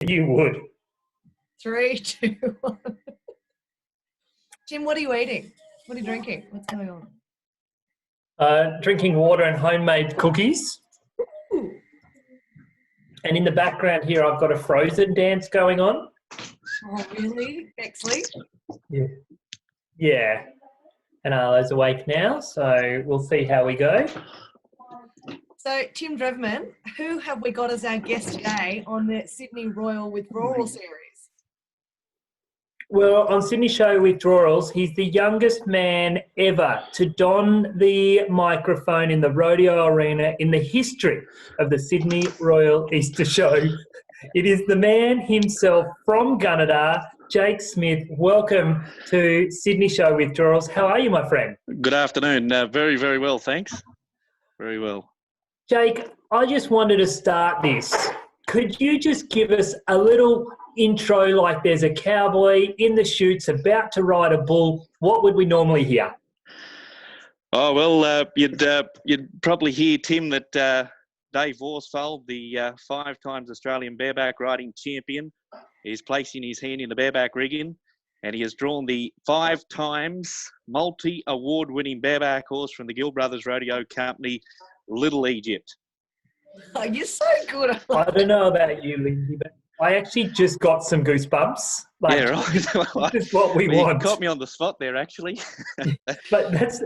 You would. 3, 2, 1. Jim, what are you eating? What are you drinking? What's going on? Drinking water and homemade cookies. Ooh. And in the background here, I've got a Frozen dance going on. Oh, really? Bexley? Yeah. And Arlo's awake now, so we'll see how we go. So, Tim Drevman, who have we got as our guest today on the Sydney Royal Withdrawals series? Well, on Sydney Show Withdrawals, he's the youngest man ever to don the microphone in the rodeo arena in the history of the Sydney Royal Easter Show. It is the man himself from Gunnedah, Jake Smith. Welcome to Sydney Show Withdrawals. How are you, my friend? Good afternoon. Very, very well, thanks. Very well. Jake, I just wanted to start this. Could you just give us a little intro, like there's a cowboy in the chutes about to ride a bull? What would we normally hear? Oh, well, you'd probably hear, Tim, that Dave Worsfold, the 5 times Australian bareback riding champion, is placing his hand in the bareback rigging, and he has drawn the 5 times multi-award-winning bareback horse from the Gill Brothers Rodeo Company, Little Egypt. Oh, you're so good. I don't know about you, Lindsay, but I actually just got some goosebumps. Like, yeah, right. This is what we want. You caught me on the spot there, actually. But that's...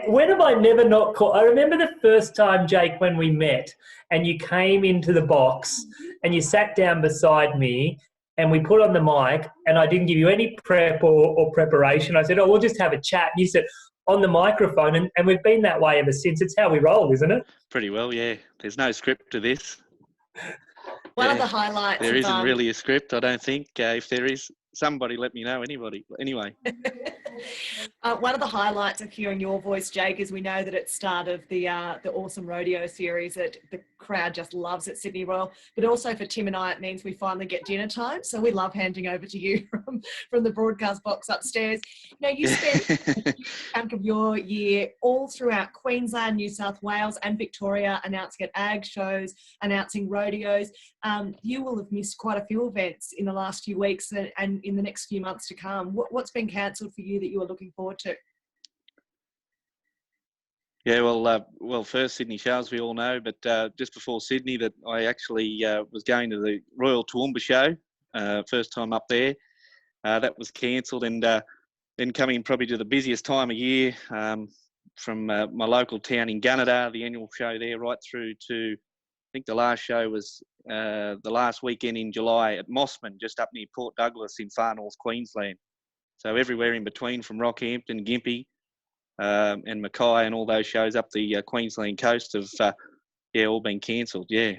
When have I never not caught? I remember the first time, Jake, when we met and you came into the box and you sat down beside me and we put on the mic and I didn't give you any prep or preparation. I said, we'll just have a chat. And you said, on the microphone, and we've been that way ever since. It's how we roll, isn't it? Pretty well, yeah. There's no script to this. One of the highlights. There isn't really a script, I don't think. If there is, somebody let me know. Anyway. One of the highlights of hearing your voice, Jake, is we know that at start of the awesome rodeo series that the crowd just loves at Sydney Royal, but also for Tim and I, it means we finally get dinner time. So we love handing over to you from the broadcast box upstairs. Now, you spent a chunk of your year all throughout Queensland, New South Wales and Victoria, announcing at ag shows, announcing rodeos. You will have missed quite a few events in the last few weeks and in the next few months to come. What's been cancelled for you that you are looking forward to? Yeah, well, first Sydney Show, as we all know, but just before Sydney, that I actually was going to the Royal Toowoomba Show, first time up there. That was cancelled, and then coming probably to the busiest time of year from my local town in Gunnedah, the annual show there, right through to, I think the last show was the last weekend in July at Mossman, just up near Port Douglas in far north Queensland. So everywhere in between, from Rockhampton, Gympie, and Mackay and all those shows up the Queensland coast have all been cancelled, yeah.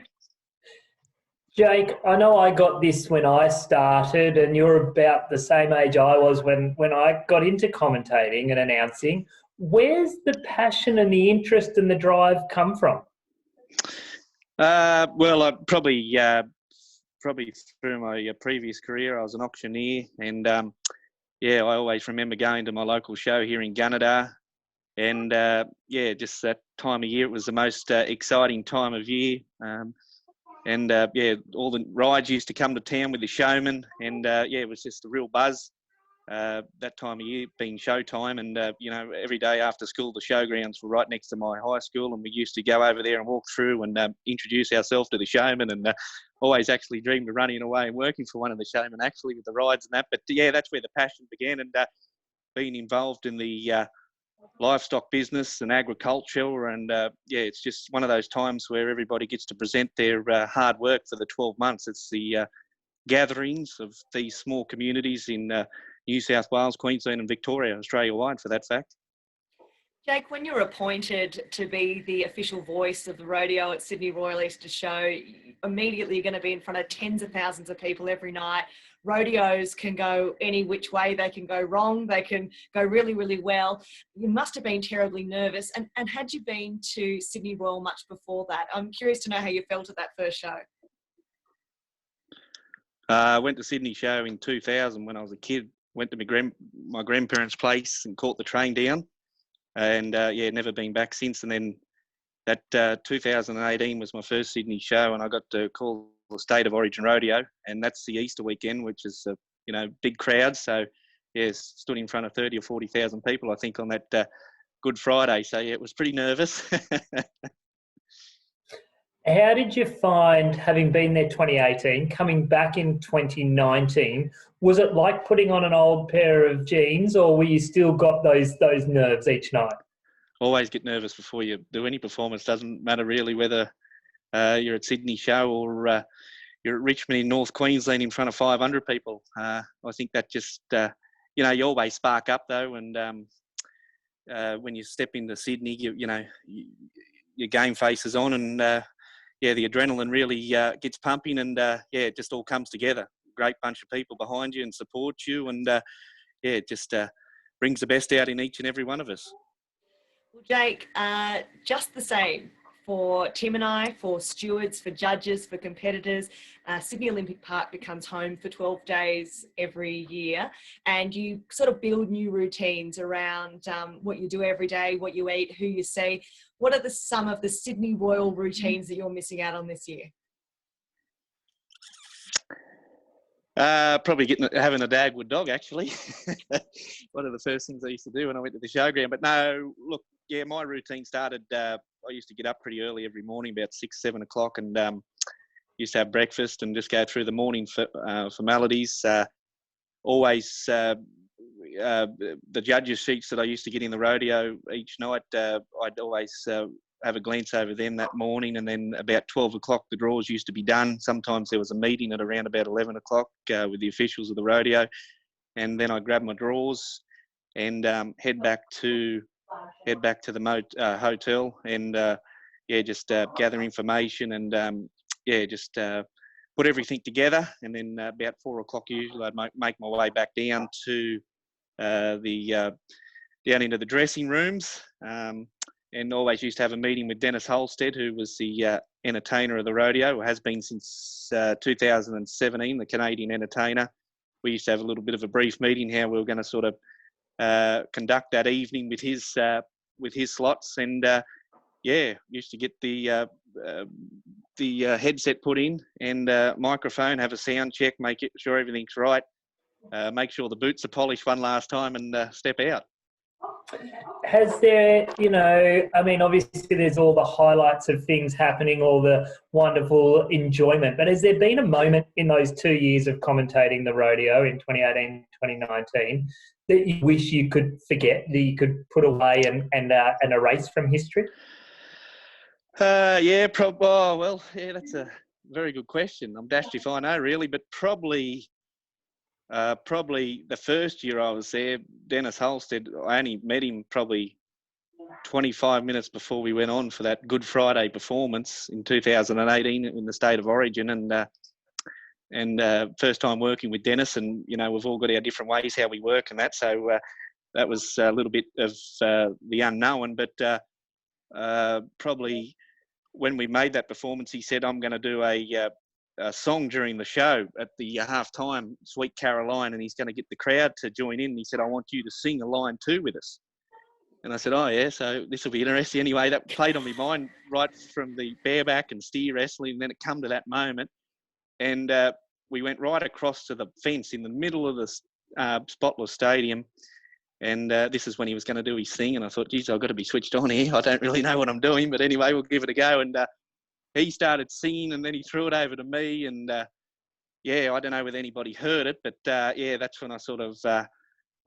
Jake, I know I got this when I started and you're about the same age I was when I got into commentating and announcing. Where's the passion and the interest and the drive come from? Well, I probably through my previous career, I was an auctioneer, and I always remember going to my local show here in Gunnedah, and just that time of year, it was the most exciting time of year, and all the rides used to come to town with the showmen, and it was just a real buzz. That time of year being showtime, and every day after school the showgrounds were right next to my high school, and we used to go over there and walk through and introduce ourselves to the showmen, and always actually dreamed of running away and working for one of the showmen actually with the rides and that. But that's where the passion began, and being involved in the livestock business and agriculture, and it's just one of those times where everybody gets to present their hard work for the 12 months. It's the gatherings of these small communities in New South Wales, Queensland and Victoria, Australia-wide for that fact. Jake, when you're appointed to be the official voice of the rodeo at Sydney Royal Easter Show, immediately you're going to be in front of tens of thousands of people every night. Rodeos can go any which way. They can go wrong. They can go really, really well. You must have been terribly nervous. And had you been to Sydney Royal much before that? I'm curious to know how you felt at that first show. I went to Sydney Show in 2000 when I was a kid. Went to my grandparents' place and caught the train down. And never been back since. And then that 2018 was my first Sydney show, and I got to call State of Origin Rodeo, and that's the Easter weekend, which is big crowds. So yes, stood in front of 30 or 40,000 people, I think, on that Good Friday. So yeah, it was pretty nervous. How did you find, having been there 2018, coming back in 2019? Was it like putting on an old pair of jeans, or were you still got those nerves each night? Always get nervous before you do any performance. Doesn't matter really whether you're at Sydney Show or you're at Richmond in North Queensland in front of 500 people. I think that just, you always spark up though. And when you step into Sydney, your game face is on, and the adrenaline really gets pumping, and it just all comes together. Great bunch of people behind you and support you, and it just brings the best out in each and every one of us. Well, Jake, just the same for Tim and I, for stewards, for judges, for competitors, Sydney Olympic Park becomes home for 12 days every year, and you sort of build new routines around what you do every day, what you eat, who you see. What are some of the Sydney Royal routines that you're missing out on this year? Probably having a Dagwood dog, actually. One of the first things I used to do when I went to the showground. But no, look, my routine started, I used to get up pretty early every morning, about 6, 7 o'clock, and used to have breakfast and just go through the morning formalities. Always the judges' sheets that I used to get in the rodeo each night, I'd always have a glance over them that morning, and then about 12 o'clock the draws used to be done. Sometimes there was a meeting at around about 11 o'clock with the officials of the rodeo, and then I'd grab my draws and head back to the hotel, and just gather information, and just put everything together. And then about 4 o'clock usually I'd make my way back down to down into the dressing rooms, and always used to have a meeting with Denny Halstead, who was the entertainer of the rodeo, or has been since 2017, the Canadian entertainer. We used to have a little bit of a brief meeting how we were going to sort of conduct that evening with his slots, and used to get the headset put in, and microphone, have a sound check, make sure everything's right, make sure the boots are polished one last time, and step out. Has there, obviously there's all the highlights of things happening, all the wonderful enjoyment, but has there been a moment in those 2 years of commentating the rodeo in 2018, 2019 that you wish you could forget, that you could put away and erase from history? That's a very good question. I'm dashed if I know, really, but probably the first year I was there, Denny Halstead, I only met him probably 25 minutes before we went on for that Good Friday performance in 2018 in the State of Origin, and first time working with Dennis, and we've all got our different ways how we work and that, so that was a little bit of the unknown. But probably when we made that performance, he said, I'm going to do a song during the show at the half-time, Sweet Caroline, and he's going to get the crowd to join in. He said, I want you to sing a line 2 with us. And I said, oh yeah, so this will be interesting. Anyway, that played on my mind right from the bareback and steer wrestling, and then it come to that moment, and we went right across to the fence in the middle of the spotless stadium, and this is when he was going to do his thing, and I thought, geez, I've got to be switched on here. I don't really know what I'm doing, but anyway, we'll give it a go. And he started singing, and then he threw it over to me, and I don't know whether anybody heard it, but that's when I sort of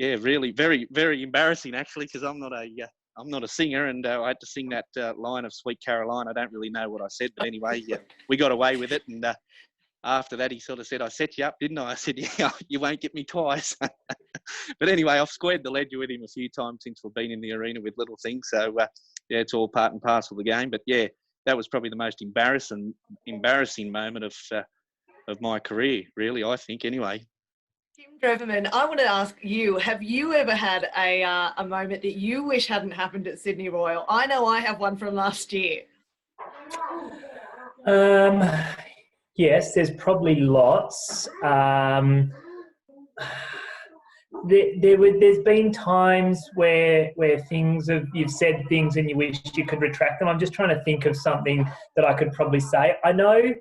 really very, very embarrassing actually, because I'm not a singer, and I had to sing that line of Sweet Caroline. I don't really know what I said, but anyway, we got away with it. And after that, he sort of said, I set you up, didn't I? I said, yeah, you won't get me twice. But anyway, I've squared the ledger with him a few times since we've been in the arena with little things. So it's all part and parcel of the game. But yeah, that was probably the most embarrassing moment of my career, really, I think, anyway. Tim Dreverman, I want to ask you, have you ever had a moment that you wish hadn't happened at Sydney Royal? I know I have one from last year. Yes, there's probably lots. There's been times where you've said things and you wish you could retract them. I'm just trying to think of something that I could probably say. I know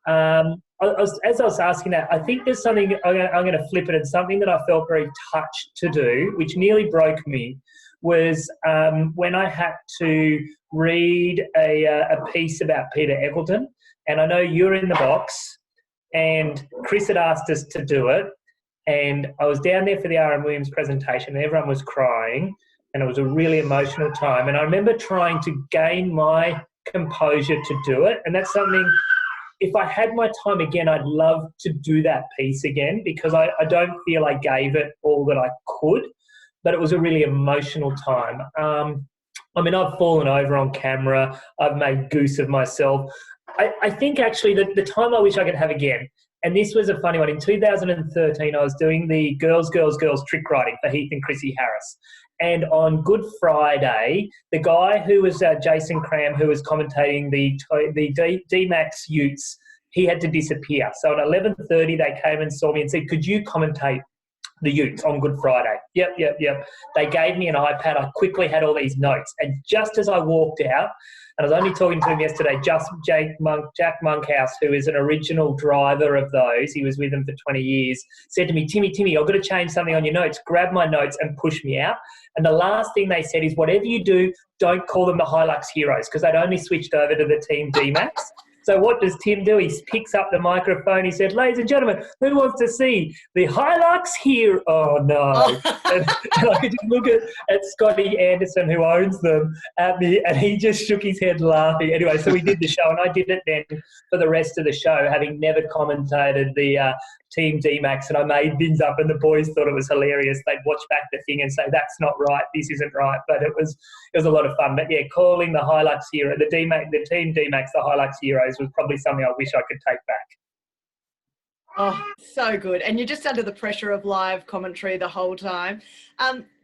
As I was asking that, I think there's something, I'm going to flip it, and something that I felt very touched to do, which nearly broke me, was when I had to read a piece about Peter Eggleton. And I know you're in the box, and Chris had asked us to do it. And I was down there for the R.M. Williams presentation, and everyone was crying, and it was a really emotional time. And I remember trying to gain my composure to do it. And that's something, if I had my time again, I'd love to do that piece again, because I don't feel I gave it all that I could, but it was a really emotional time. I mean, I've fallen over on camera. I've made goose of myself. I think actually that the time I wish I could have again, and this was a funny one, in 2013 I was doing the Girls trick riding for Heath and Chrissy Harris. And on Good Friday, the guy who was Jason Cram, who was commentating the D-Max Utes, he had to disappear. So at 11:30, they came and saw me and said, "Could you commentate the Utes on Good Friday?" Yep. They gave me an iPad. I quickly had all these notes. And just as I walked out, and I was only talking to him yesterday, Jack Monkhouse, who is an original driver of those, he was with them for 20 years, said to me, Timmy, I've got to change something on your notes. Grab my notes and push me out. And the last thing they said is, whatever you do, don't call them the Hilux Heroes, because they'd only switched over to the Team D-Max. So what does Tim do? He picks up the microphone. He said, "Ladies and gentlemen, who wants to see the Hilux here?" Oh, no. and I could just look at Scotty Anderson, who owns them, at me, and he just shook his head laughing. Anyway, so we did the show, and I did it then for the rest of the show, having never commentated the Team D-Max, and I made things up, and the boys thought it was hilarious. They'd watch back the thing and say, "That's not right, this isn't right," but it was a lot of fun. But yeah, calling the Hilux Hero, the Team D-Max, the Hilux Heroes, was probably something I wish I could take back. Oh, so good. And you're just under the pressure of live commentary the whole time.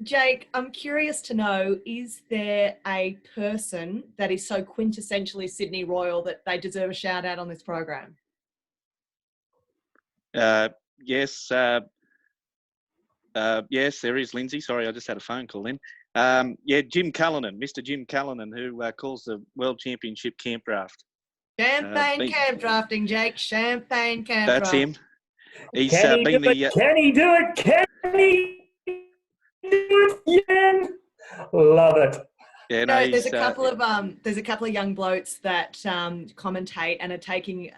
Jake, I'm curious to know, is there a person that is so quintessentially Sydney Royal that they deserve a shout out on this program? Yes, there is, Lindsay. Sorry, I just had a phone call in. Jim Callinan, Mr. Jim Callinan, who calls the World Championship camp draft. Champagne camp drafting, Jake. Champagne camp That's draft. him. He's Can he do it? Can he do it? Can he do it again? Love it. Yeah, no, there's a couple of young blokes that commentate and are taking,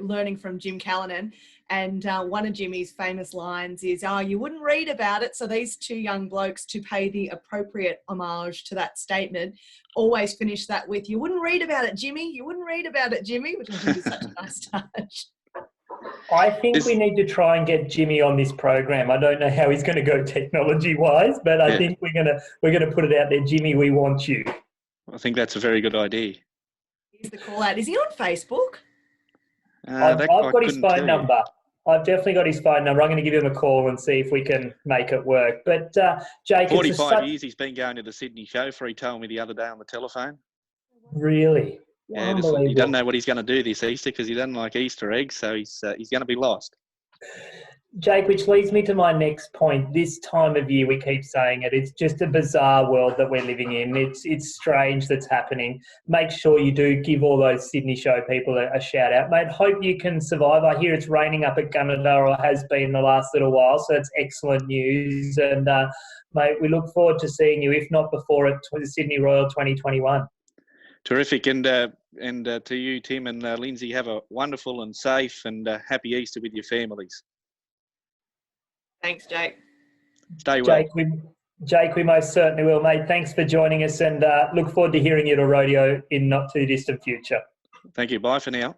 learning from Jim Callinan. And one of Jimmy's famous lines is, "Oh, you wouldn't read about it." So these two young blokes, to pay the appropriate homage to that statement, always finish that with, "You wouldn't read about it, Jimmy. You wouldn't read about it, Jimmy," which I think is such a nice touch. I think we need to try and get Jimmy on this program. I don't know how he's going to go technology-wise, but I think we're gonna put it out there. Jimmy, we want you. I think that's a very good idea. Here's the call out. Is he on Facebook? I've got his phone number. I've definitely got his phone number. I'm going to give him a call and see if we can make it work. But Jake, 45 years he's been going to the Sydney show for. He told me the other day on the telephone. Really? Yeah, he doesn't know what he's going to do this Easter because he doesn't like Easter eggs, so he's going to be lost. Jake, which leads me to my next point. This time of year, we keep saying it, it's just a bizarre world that we're living in. It's strange that's happening. Make sure you do give all those Sydney show people a shout out. Mate, hope you can survive. I hear it's raining up at Gunnedah, or has been the last little while, so that's excellent news. And, mate, we look forward to seeing you, if not before, at the Sydney Royal 2021. Terrific. And to you, Tim and Lindsay, have a wonderful and safe and happy Easter with your families. Thanks, Jake. Stay well. Jake, we most certainly will, mate. Thanks for joining us, and look forward to hearing you at a rodeo in not too distant future. Thank you. Bye for now.